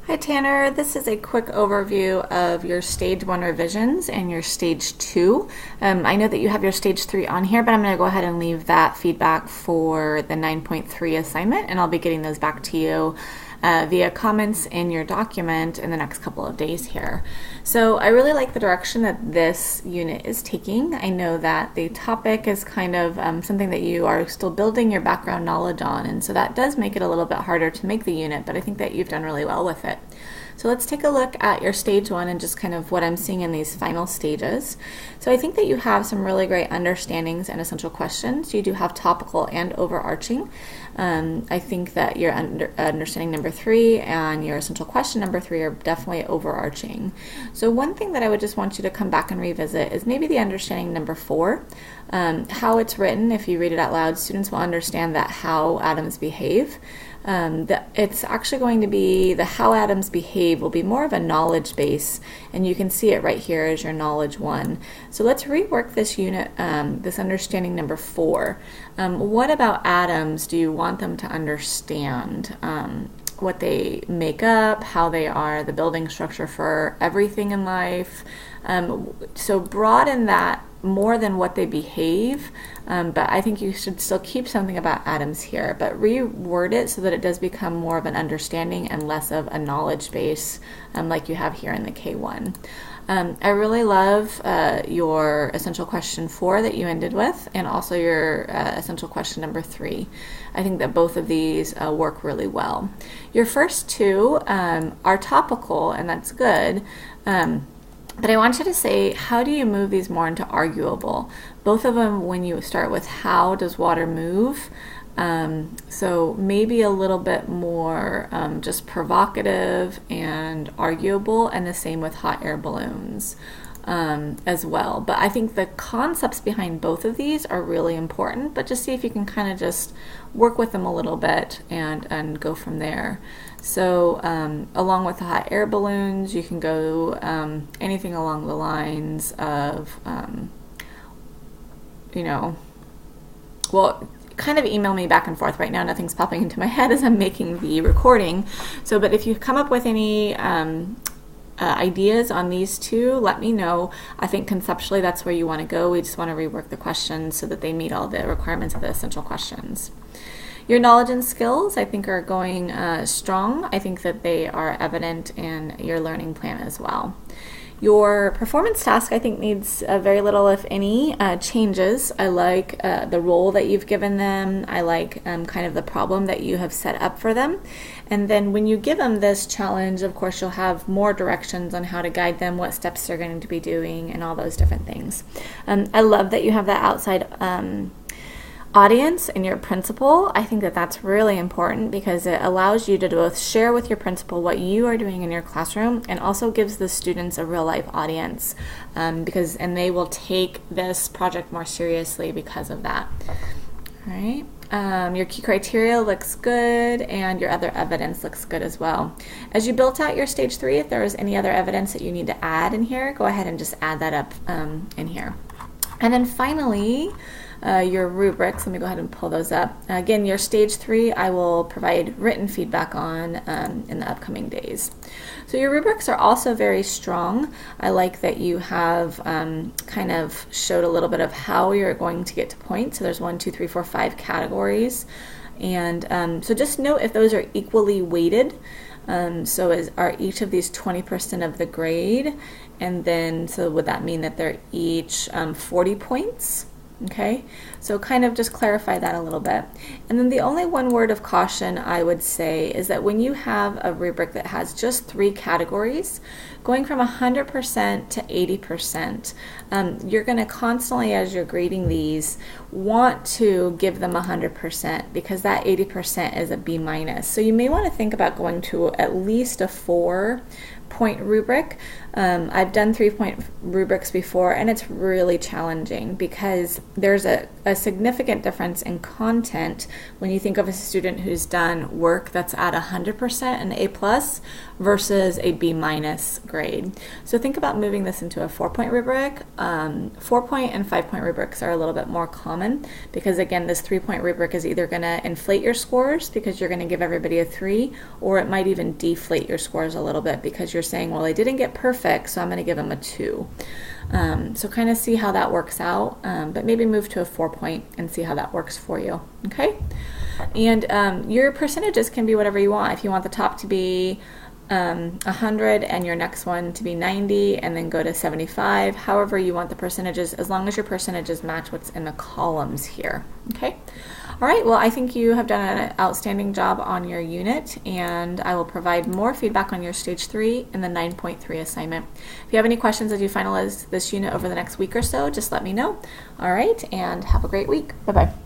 Hi Tanner, this is a quick overview of your stage 1 revisions and your stage 2. I know that you have your stage 3 on here, but I'm going to go ahead and leave that feedback for the 9.3 assignment, and I'll be getting those back to you via comments in your document in the next couple of days here. So I really like the direction that this unit is taking. I know that the topic is kind of something that you are still building your background knowledge on, and so that does make it a little bit harder to make the unit, but I think that you've done really well with it. So let's take a look at your stage 1 and just kind of what I'm seeing in these final stages. So I think that you have some really great understandings and essential questions. You do have topical and overarching. I think that your understanding number 3 and your essential question number 3 are definitely overarching. So one thing that I would just want you to come back and revisit is maybe the understanding number 4. How it's written, if you read it out loud, students will understand that how atoms behave. It's actually going to be the how atoms behave will be more of a knowledge base, and you can see it right here as your knowledge 1. So let's rework this unit, this understanding number 4. What about atoms do you want them to understand? What they make up, how they are the building structure for everything in life. So broaden that more than what they behave, but I think you should still keep something about atoms here, but reword it so that it does become more of an understanding and less of a knowledge base like you have here in the K1. I really love your essential question 4 that you ended with, and also your essential question number 3. I think that both of these work really well. Your first two are topical, and that's good. But I want you to say, how do you move these more into arguable? Both of them, when you start with how does water move, so maybe a little bit more just provocative and arguable, and the same with hot air balloons as well. But I think the concepts behind both of these are really important, but just see if you can kind of just work with them a little bit and go from there. So along with the hot air balloons, you can go anything along the lines of, well, kind of email me back and forth. Right now nothing's popping into my head as I'm making the recording. So, but if you come up with any ideas on these two, let me know. I think conceptually that's where you want to go. We just want to rework the questions so that they meet all the requirements of the essential questions. Your knowledge and skills, I think, are going strong. I think that they are evident in your learning plan as well. Your performance task, I think, needs very little, if any, changes. I like the role that you've given them. I like kind of the problem that you have set up for them. And then when you give them this challenge, of course, you'll have more directions on how to guide them, what steps they're going to be doing, and all those different things. I love that you have that outside audience in your principal. I think that that's really important because it allows you to both share with your principal what you are doing in your classroom, and also gives the students a real life audience and they will take this project more seriously because of that. All right. Your key criteria looks good, and your other evidence looks good as well. As you built out your stage 3, if there was any other evidence that you need to add in here, go ahead and just add that up in here. And then finally, your rubrics. Let me go ahead and pull those up. Again, your stage 3, I will provide written feedback on in the upcoming days. So your rubrics are also very strong. I like that you have kind of showed a little bit of how you're going to get to points. So there's 1, 2, 3, 4, 5 categories. And so just note if those are equally weighted. So are each of these 20% of the grade? And then, so would that mean that they're each 40 points? Okay, so kind of just clarify that a little bit. And then the only one word of caution I would say is that when you have a rubric that has just 3 categories, going from 100% to 80%, you're going to constantly, as you're grading these, want to give them 100% because that 80% is a B-. So you may want to think about going to at least a 4 point rubric. I've done 3-point rubrics before, and it's really challenging because there's a significant difference in content when you think of a student who's done work that's at 100% an A plus versus a B minus grade. So think about moving this into a 4-point rubric. 4-point and 5-point rubrics are a little bit more common because, again, this 3-point rubric is either going to inflate your scores because you're going to give everybody a 3, or it might even deflate your scores a little bit because you're saying, well, I didn't get perfect, so I'm going to give them a 2. So kind of see how that works out, but maybe move to a 4-point and see how that works for you. Okay? And your percentages can be whatever you want. If you want the top to be 100 and your next one to be 90 and then go to 75, however you want the percentages, as long as your percentages match what's in the columns here. Okay? All right, well, I think you have done an outstanding job on your unit, and I will provide more feedback on your stage 3 in the 9.3 assignment. If you have any questions as you finalize this unit over the next week or so, just let me know. All right, and have a great week. Bye-bye.